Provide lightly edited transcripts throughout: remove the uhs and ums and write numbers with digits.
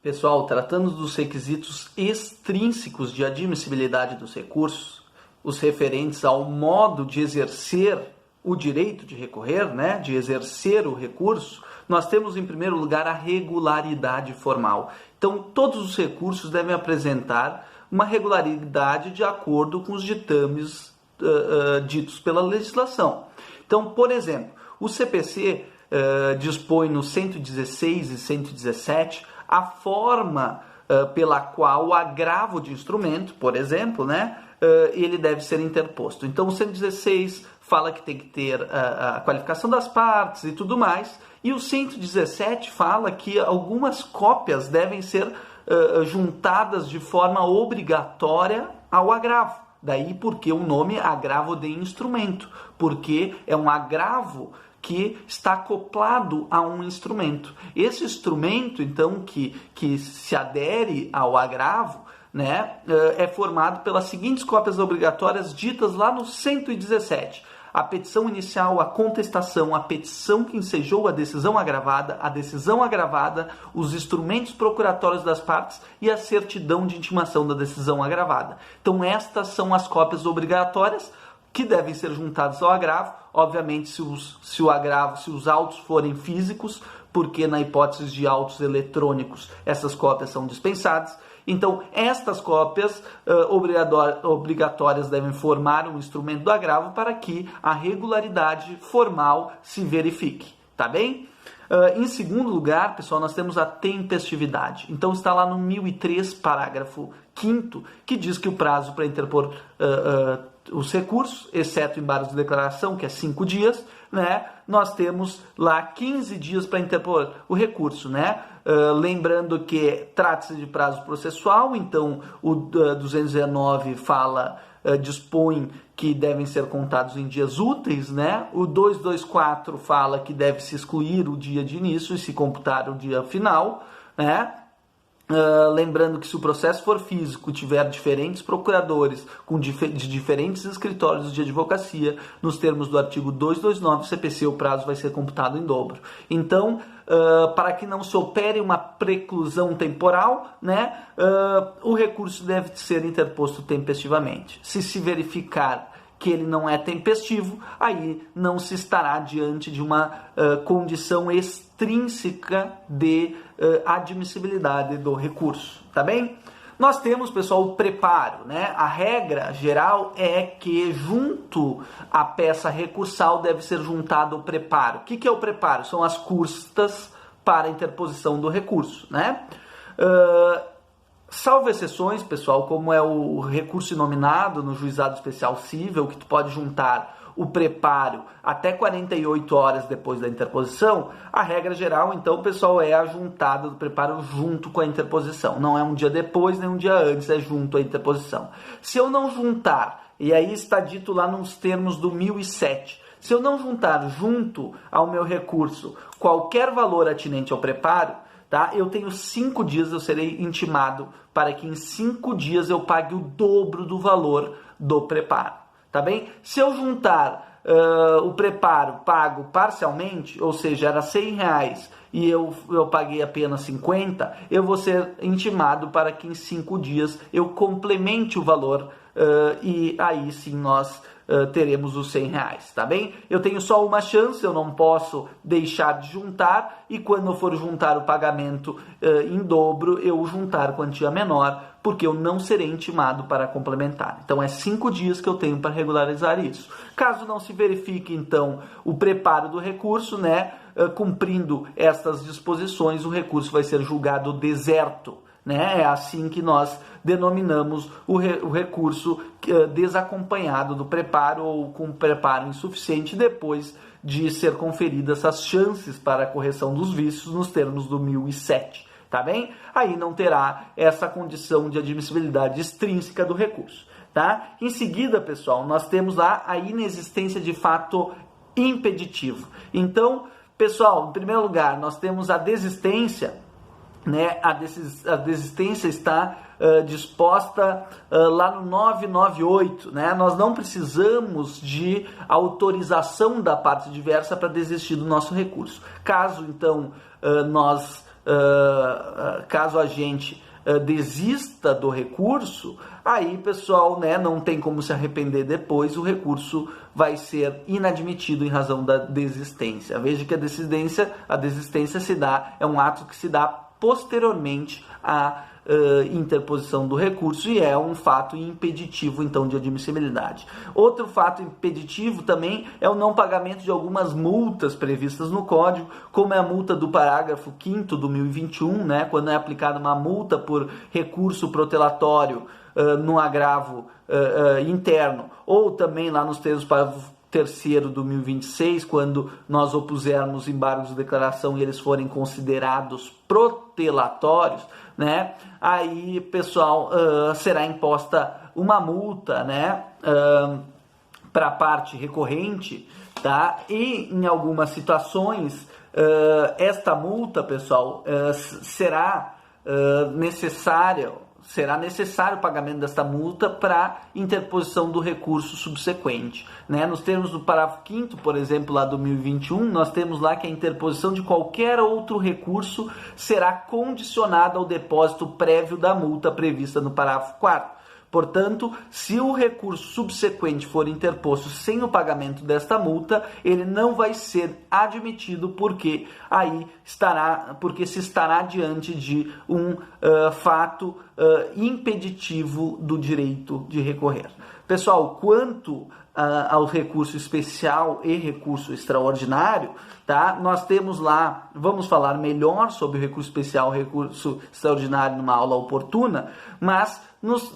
Pessoal, tratando dos requisitos extrínsecos de admissibilidade dos recursos, os referentes ao modo de exercer o direito de recorrer, de exercer o recurso, nós temos em primeiro lugar a regularidade formal. Então, todos os recursos devem apresentar uma regularidade de acordo com os ditames ditos pela legislação. Então, por exemplo, o CPC dispõe no 116 e 117 a forma pela qual o agravo de instrumento, por exemplo, ele deve ser interposto. Então, o 116 fala que tem que ter a qualificação das partes e tudo mais, e o 117 fala que algumas cópias devem ser juntadas de forma obrigatória ao agravo. Daí porque o nome agravo de instrumento, porque é um agravo que está acoplado a um instrumento. Esse instrumento, então, que se adere ao agravo, é formado pelas seguintes cópias obrigatórias ditas lá no 117. A petição inicial, a contestação, a petição que ensejou a decisão agravada, os instrumentos procuratórios das partes e a certidão de intimação da decisão agravada. Então, estas são as cópias obrigatórias que devem ser juntados ao agravo, obviamente se os autos forem físicos, porque na hipótese de autos eletrônicos essas cópias são dispensadas. Então, estas cópias obrigatórias devem formar um instrumento do agravo para que a regularidade formal se verifique, tá bem? Em segundo lugar, pessoal, nós temos a tempestividade. Então, está lá no 1003, parágrafo 5º, que diz que o prazo para interpor os recursos, exceto embargos de declaração, que é 5 dias, nós temos lá 15 dias para interpor o recurso, lembrando que trata-se de prazo processual, então o 219 dispõe que devem ser contados em dias úteis, o 224 fala que deve se excluir o dia de início e se computar o dia final, lembrando que se o processo for físico, tiver diferentes procuradores de diferentes escritórios de advocacia, nos termos do artigo 229 do CPC, o prazo vai ser computado em dobro. Então, para que não se opere uma preclusão temporal, o recurso deve ser interposto tempestivamente. Se verificar que ele não é tempestivo, aí não se estará diante de uma condição extrínseca de admissibilidade do recurso, tá bem? Nós temos, pessoal, o preparo, A regra geral é que junto à peça recursal deve ser juntado o preparo. O que é o preparo? São as custas para a interposição do recurso, Salvo exceções, pessoal, como é o recurso inominado no juizado especial cível, que tu pode juntar o preparo até 48 horas depois da interposição, a regra geral, então, pessoal, é a juntada do preparo junto com a interposição. Não é um dia depois, nem um dia antes, é junto à interposição. Se eu não juntar, e aí está dito lá nos termos do 1007, se eu não juntar junto ao meu recurso qualquer valor atinente ao preparo, eu tenho 5 dias, eu serei intimado para que em 5 dias eu pague o dobro do valor do preparo, tá bem? Se eu juntar o preparo pago parcialmente, ou seja, era R$100 e eu paguei apenas 50, eu vou ser intimado para que em 5 dias eu complemente o valor e aí sim nós teremos os R$100, tá bem? Eu tenho só uma chance, eu não posso deixar de juntar, e quando eu for juntar o pagamento em dobro, eu juntar quantia menor, porque eu não serei intimado para complementar. Então, é 5 dias que eu tenho para regularizar isso. Caso não se verifique, então, o preparo do recurso, cumprindo estas disposições, o recurso vai ser julgado deserto. É assim que nós denominamos o recurso desacompanhado do preparo ou com preparo insuficiente depois de ser conferidas essas chances para a correção dos vícios nos termos do 1007, tá bem? Aí não terá essa condição de admissibilidade extrínseca do recurso, tá? Em seguida, pessoal, nós temos lá a inexistência de fato impeditivo. Então, pessoal, em primeiro lugar, nós temos a desistência. A desistência está disposta lá no 998, Nós não precisamos de autorização da parte diversa para desistir do nosso recurso. Caso, então, nós caso a gente desista do recurso, aí, pessoal, né, não tem como se arrepender depois, o recurso vai ser inadmitido em razão da desistência. Veja que a desistência é um ato que se dá posteriormente à interposição do recurso e é um fato impeditivo, então, de admissibilidade. Outro fato impeditivo também é o não pagamento de algumas multas previstas no Código, como é a multa do parágrafo 5º do 1021, né, quando é aplicada uma multa por recurso protelatório no agravo interno, ou também lá nos termos do parágrafo 3º do 1026, quando nós opusermos embargos de declaração e eles forem considerados protelatórios, né? Aí, pessoal, será imposta uma multa, né, para a parte recorrente, tá? E em algumas situações, esta multa, pessoal, será necessário o pagamento desta multa para interposição do recurso subsequente, né? Nos termos do parágrafo 5º, por exemplo, lá do 1021, nós temos lá que a interposição de qualquer outro recurso será condicionada ao depósito prévio da multa prevista no parágrafo 4º. Portanto, se o recurso subsequente for interposto sem o pagamento desta multa, ele não vai ser admitido porque se estará diante de um fato impeditivo do direito de recorrer. Pessoal, quanto ao recurso especial e recurso extraordinário, tá? Nós temos lá, vamos falar melhor sobre o recurso especial e recurso extraordinário numa aula oportuna, mas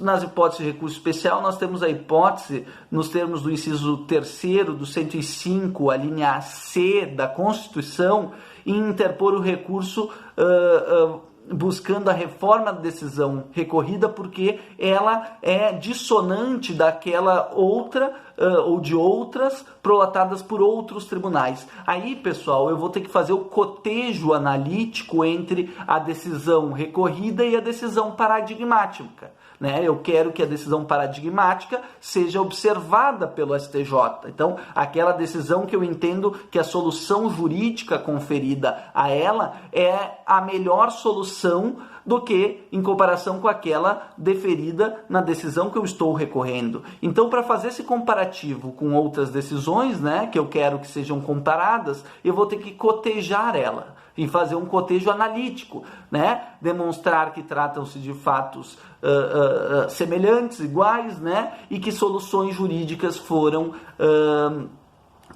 nas hipóteses de recurso especial, nós temos a hipótese, nos termos do inciso 3º do 105, a linha C da Constituição, em interpor o recurso buscando a reforma da decisão recorrida, porque ela é dissonante daquela outra ou de outras prolatadas por outros tribunais. Aí, pessoal, eu vou ter que fazer o cotejo analítico entre a decisão recorrida e a decisão paradigmática, né? Eu quero que a decisão paradigmática seja observada pelo STJ. Então, aquela decisão que eu entendo que a solução jurídica conferida a ela é a melhor solução do que em comparação com aquela deferida na decisão que eu estou recorrendo. Então, para fazer esse comparativo com outras decisões, né, que eu quero que sejam comparadas, eu vou ter que cotejar ela e fazer um cotejo analítico, né, demonstrar que tratam-se de fatos semelhantes, iguais, né, e que soluções jurídicas foram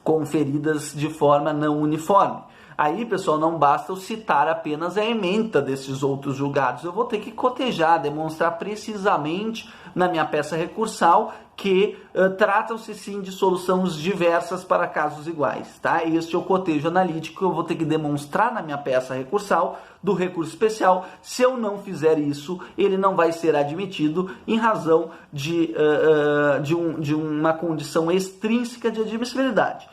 conferidas de forma não uniforme. Aí, pessoal, não basta eu citar apenas a ementa desses outros julgados. Eu vou ter que cotejar, demonstrar precisamente na minha peça recursal que tratam-se sim de soluções diversas para casos iguais, tá? Este é o cotejo analítico que eu vou ter que demonstrar na minha peça recursal do recurso especial. Se eu não fizer isso, ele não vai ser admitido em razão de uma condição extrínseca de admissibilidade.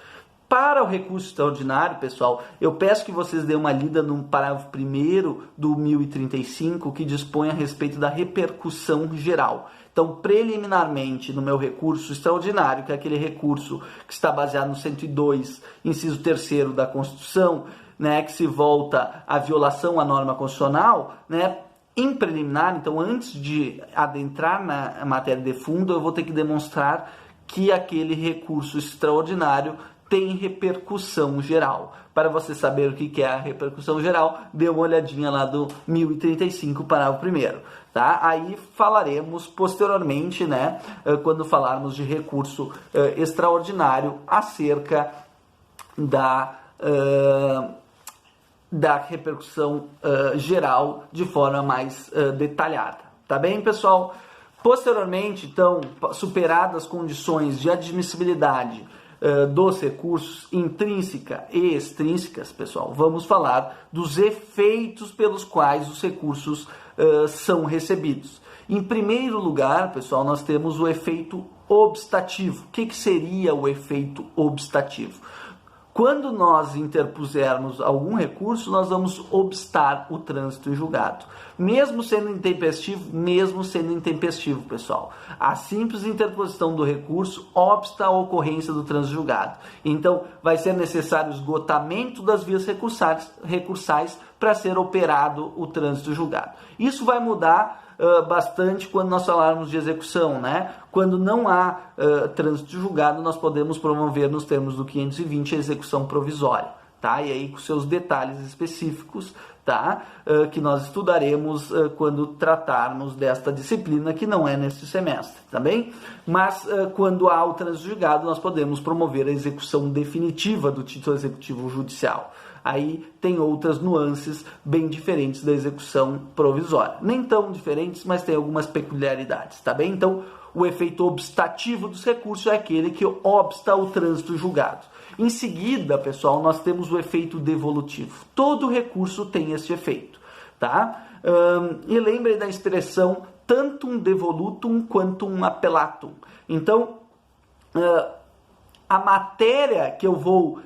Para o recurso extraordinário, pessoal, eu peço que vocês dêem uma lida no parágrafo 1º do 1035, que dispõe a respeito da repercussão geral. Então, preliminarmente, no meu recurso extraordinário, que é aquele recurso que está baseado no 102, inciso 3º da Constituição, né, que se volta à violação à norma constitucional, né, em preliminar, então, antes de adentrar na matéria de fundo, eu vou ter que demonstrar que aquele recurso extraordinário tem repercussão geral. Para você saber o que é a repercussão geral, dê uma olhadinha lá do 1035, parágrafo 1º. Tá? Aí falaremos posteriormente, né, quando falarmos de recurso extraordinário, acerca da repercussão geral de forma mais detalhada. Tá bem, pessoal? Posteriormente, então, superadas as condições de admissibilidade dos recursos intrínseca e extrínsecas, pessoal, vamos falar dos efeitos pelos quais os recursos são recebidos. Em primeiro lugar, pessoal, nós temos o efeito obstativo. O que seria o efeito obstativo? Quando nós interpusermos algum recurso, nós vamos obstar o trânsito em julgado. Mesmo sendo intempestivo, pessoal. A simples interposição do recurso obsta a ocorrência do trânsito em julgado. Então, vai ser necessário o esgotamento das vias recursais para ser operado o trânsito julgado. Isso vai mudar bastante quando nós falarmos de execução, né? Quando não há trânsito julgado, nós podemos promover nos termos do 520 a execução provisória, tá? E aí com seus detalhes específicos, tá? Que nós estudaremos quando tratarmos desta disciplina, que não é neste semestre, tá bem? Mas quando há o trânsito julgado, nós podemos promover a execução definitiva do título executivo judicial. Aí tem outras nuances bem diferentes da execução provisória. Nem tão diferentes, mas tem algumas peculiaridades, tá bem? Então, o efeito obstativo dos recursos é aquele que obsta o trânsito julgado. Em seguida, pessoal, nós temos o efeito devolutivo. Todo recurso tem este efeito, tá? E lembre da expressão tantum devolutum quantum appellatum. Então, a matéria que eu vou...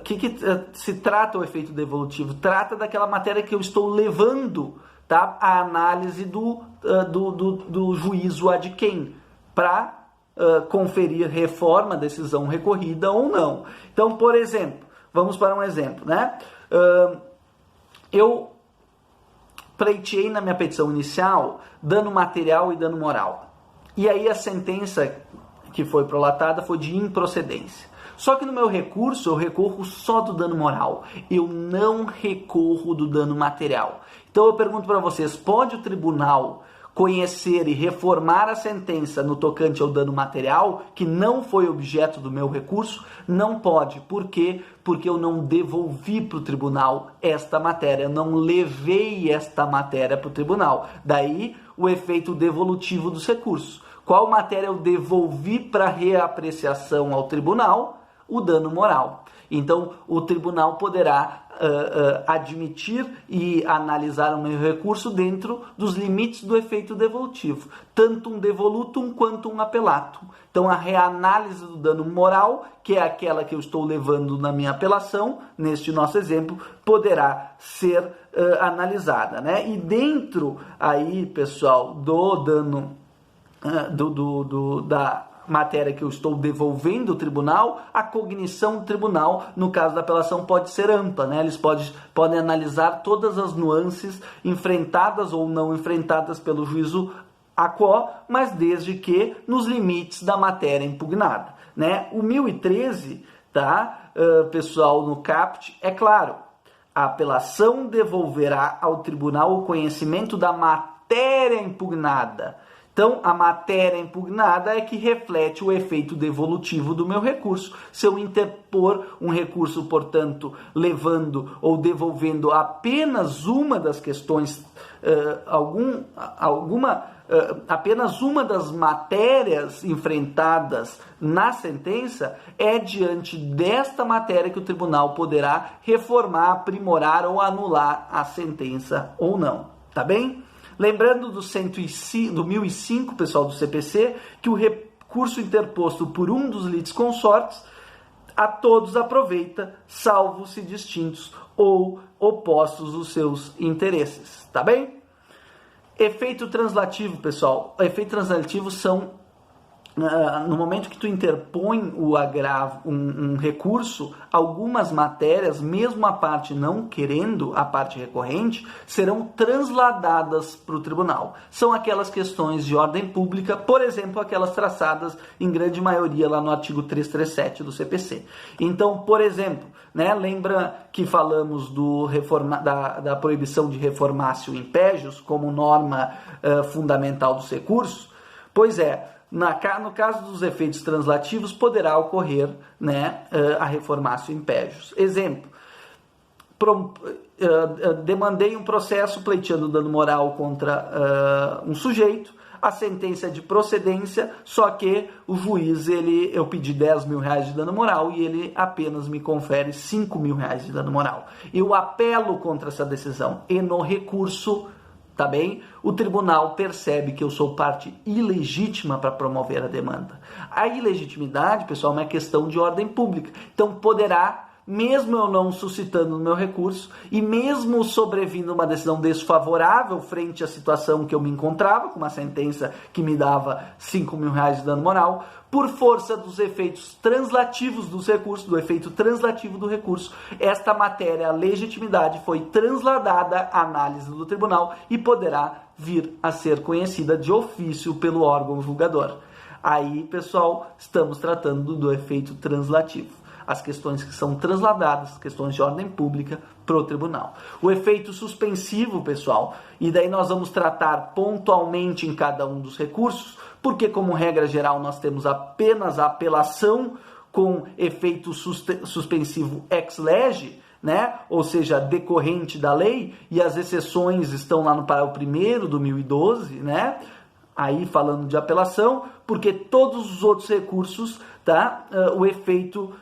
que se trata o efeito devolutivo? Trata daquela matéria que eu estou levando, tá, a análise do juízo ad quem, para conferir reforma, decisão recorrida ou não. Então, por exemplo, vamos para um exemplo, né? Eu pleiteei na minha petição inicial dano material e dano moral. E aí a sentença que foi prolatada foi de improcedência. Só que no meu recurso eu recorro só do dano moral, eu não recorro do dano material. Então eu pergunto para vocês, pode o tribunal conhecer e reformar a sentença no tocante ao dano material, que não foi objeto do meu recurso? Não pode. Por quê? Porque eu não devolvi para o tribunal esta matéria, eu não levei esta matéria para o tribunal. Daí o efeito devolutivo dos recursos. Qual matéria eu devolvi para reapreciação ao tribunal? O dano moral. Então, o tribunal poderá admitir e analisar o meu recurso dentro dos limites do efeito devolutivo, tanto um devolutum quanto um appellatum. Então, a reanálise do dano moral, que é aquela que eu estou levando na minha apelação, neste nosso exemplo, poderá ser analisada, né? E dentro aí, pessoal, do dano da matéria que eu estou devolvendo ao tribunal, a cognição do tribunal, no caso da apelação, pode ser ampla, né? Eles podem analisar todas as nuances enfrentadas ou não enfrentadas pelo juízo aquó, mas desde que nos limites da matéria impugnada, né? O 1013, tá, pessoal, no CAPT, é claro, a apelação devolverá ao tribunal o conhecimento da matéria impugnada. Então, a matéria impugnada é que reflete o efeito devolutivo do meu recurso. Se eu interpor um recurso, portanto, levando ou devolvendo apenas uma das questões, apenas uma das matérias enfrentadas na sentença, é diante desta matéria que o tribunal poderá reformar, aprimorar ou anular a sentença ou não. Tá bem? Lembrando do 1005, pessoal, do CPC, que o recurso interposto por um dos litisconsortes a todos aproveita, salvo se distintos ou opostos os seus interesses. Tá bem? Efeito translativo, pessoal. Efeito translativo são, no momento que tu interpõe o agravo, um recurso, algumas matérias, mesmo a parte não querendo, a parte recorrente, serão transladadas para o tribunal. São aquelas questões de ordem pública, por exemplo, aquelas traçadas em grande maioria lá no artigo 337 do CPC. Então, por exemplo, né, lembra que falamos da proibição de reformatio impegius como norma fundamental dos recursos? Pois é, no caso dos efeitos translativos, poderá ocorrer, né, a reformatio impegius. Exemplo, demandei um processo pleiteando dano moral contra um sujeito, a sentença é de procedência, só que o juiz, eu pedi 10 mil reais de dano moral e ele apenas me confere 5 mil reais de dano moral. Eu apelo contra essa decisão e no recurso, tá bem? O tribunal percebe que eu sou parte ilegítima para promover a demanda. A ilegitimidade, pessoal, é uma questão de ordem pública. Então, poderá, mesmo eu não suscitando o meu recurso e mesmo sobrevindo uma decisão desfavorável frente à situação que eu me encontrava, com uma sentença que me dava 5 mil reais de dano moral, por força dos efeitos translativos dos recursos, do efeito translativo do recurso, esta matéria, a legitimidade, foi transladada à análise do tribunal e poderá vir a ser conhecida de ofício pelo órgão julgador. Aí, pessoal, estamos tratando do efeito translativo. As questões que são transladadas, questões de ordem pública, para o tribunal. O efeito suspensivo, pessoal, e daí nós vamos tratar pontualmente em cada um dos recursos, porque, como regra geral, nós temos apenas a apelação com efeito suspensivo ex lege, né? Ou seja, decorrente da lei, e as exceções estão lá no parágrafo 1º do 1012, né? Aí falando de apelação, porque todos os outros recursos, tá? O efeito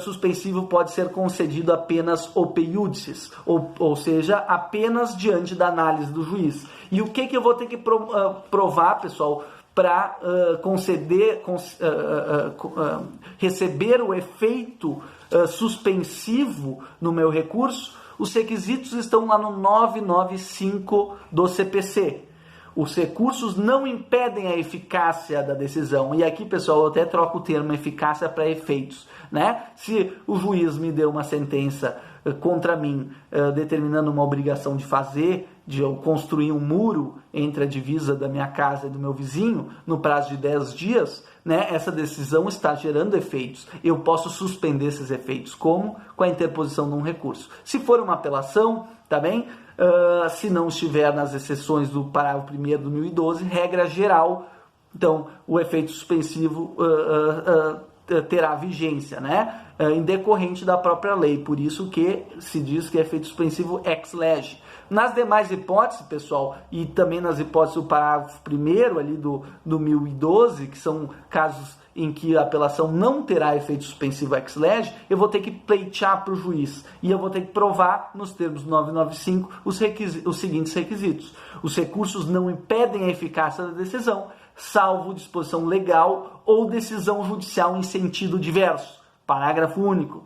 suspensivo pode ser concedido apenas op iudices, ou seja, apenas diante da análise do juiz. E o que eu vou ter que provar, pessoal, para receber o efeito suspensivo no meu recurso? Os requisitos estão lá no 995 do CPC. Os recursos não impedem a eficácia da decisão. E aqui, pessoal, eu até troco o termo eficácia para efeitos, né? Se o juiz me deu uma sentença contra mim, determinando uma obrigação de fazer, de eu construir um muro entre a divisa da minha casa e do meu vizinho, no prazo de 10 dias, né? Essa decisão está gerando efeitos. Eu posso suspender esses efeitos. Como? Com a interposição de um recurso. Se for uma apelação, tá bem? Se não estiver nas exceções do parágrafo 1º do 1012, regra geral, então o efeito suspensivo terá vigência, né? Em decorrente da própria lei, por isso que se diz que é efeito suspensivo ex lege. Nas demais hipóteses, pessoal, e também nas hipóteses do parágrafo 1º ali do 1012, que são casos em que a apelação não terá efeito suspensivo ex lege, eu vou ter que pleitear para o juiz e eu vou ter que provar, nos termos do 995, os seguintes requisitos. Os recursos não impedem a eficácia da decisão, salvo disposição legal ou decisão judicial em sentido diverso. Parágrafo único.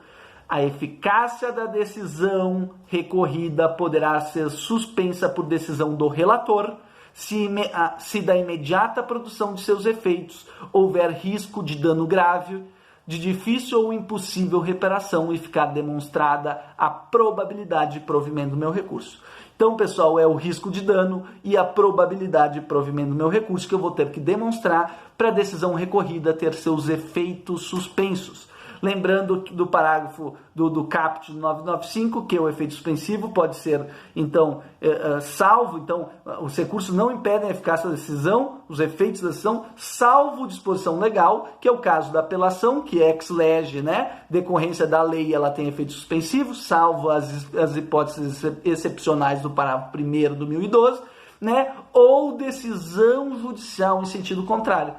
A eficácia da decisão recorrida poderá ser suspensa por decisão do relator, se da imediata produção de seus efeitos houver risco de dano grave, de difícil ou impossível reparação e ficar demonstrada a probabilidade de provimento do meu recurso. Então, pessoal, é o risco de dano e a probabilidade de provimento do meu recurso que eu vou ter que demonstrar para a decisão recorrida ter seus efeitos suspensos. Lembrando do parágrafo do caput 995, que o efeito suspensivo pode ser, então, salvo, então, os recursos não impedem a eficácia da decisão, os efeitos da decisão, salvo disposição legal, que é o caso da apelação, que é ex lege, né? Decorrência da lei, ela tem efeito suspensivo, salvo as hipóteses excepcionais do parágrafo 1º do 1012, né? Ou decisão judicial em sentido contrário.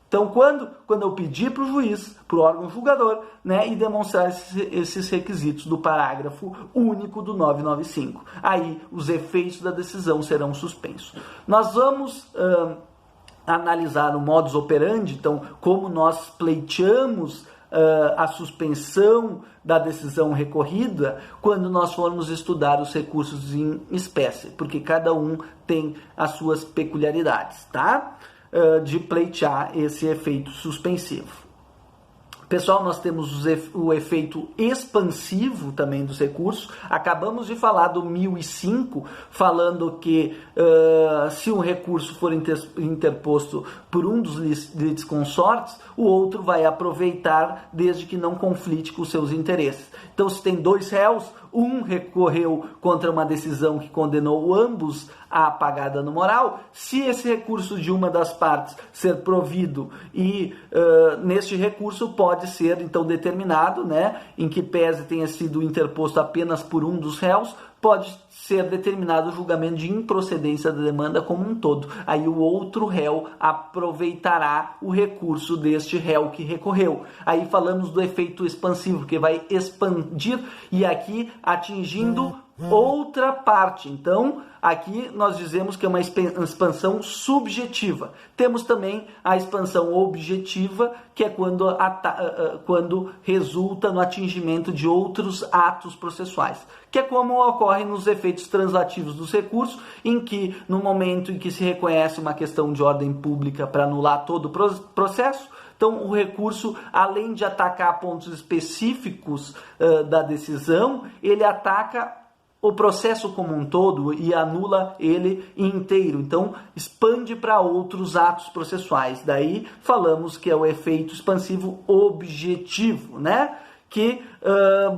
Então, quando eu pedir para o juiz, para o órgão julgador, né, e demonstrar esses requisitos do parágrafo único do 995, aí os efeitos da decisão serão suspensos. Nós vamos analisar o modus operandi, então, como nós pleiteamos a suspensão da decisão recorrida quando nós formos estudar os recursos em espécie, porque cada um tem as suas peculiaridades, tá? De pleitear esse efeito suspensivo. Pessoal, nós temos o efeito expansivo também dos recursos. Acabamos de falar do 1005, falando que se um recurso for interposto por um dos litisconsortes, o outro vai aproveitar desde que não conflite com os seus interesses. Então, se tem dois réus, um recorreu contra uma decisão que condenou ambos a pagar dano moral. Se esse recurso de uma das partes ser provido e neste recurso pode ser então determinado, né, em que pese tenha sido interposto apenas por um dos réus, pode ser determinado o julgamento de improcedência da demanda como um todo. Aí o outro réu aproveitará o recurso deste réu que recorreu. Aí falamos do efeito expansivo, que vai expandir e aqui atingindo outra parte. Então, aqui nós dizemos que é uma expansão subjetiva. Temos também a expansão objetiva, que é quando resulta no atingimento de outros atos processuais, que é como ocorre nos efeitos translativos dos recursos, em que no momento em que se reconhece uma questão de ordem pública para anular todo o processo, então o recurso, além de atacar pontos específicos da decisão, ele ataca o processo como um todo e anula ele inteiro. Então, expande para outros atos processuais. Daí, falamos que é o efeito expansivo objetivo, né? Que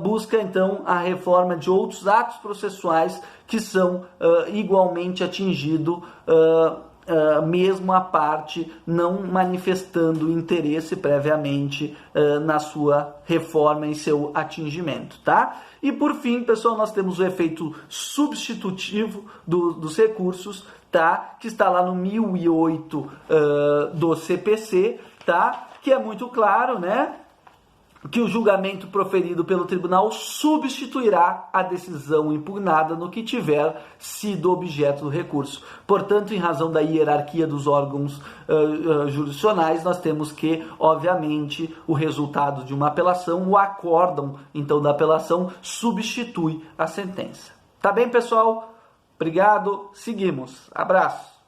busca, então, a reforma de outros atos processuais que são igualmente atingidos, mesmo a parte não manifestando interesse previamente na sua reforma e seu atingimento, tá? E por fim, pessoal, nós temos o efeito substitutivo dos recursos, tá? Que está lá no 1008 do CPC, tá? Que é muito claro, né? Que o julgamento proferido pelo tribunal substituirá a decisão impugnada no que tiver sido objeto do recurso. Portanto, em razão da hierarquia dos órgãos jurisdicionais, nós temos que, obviamente, o resultado de uma apelação, o acórdão, então, da apelação, substitui a sentença. Tá bem, pessoal? Obrigado, seguimos. Abraço.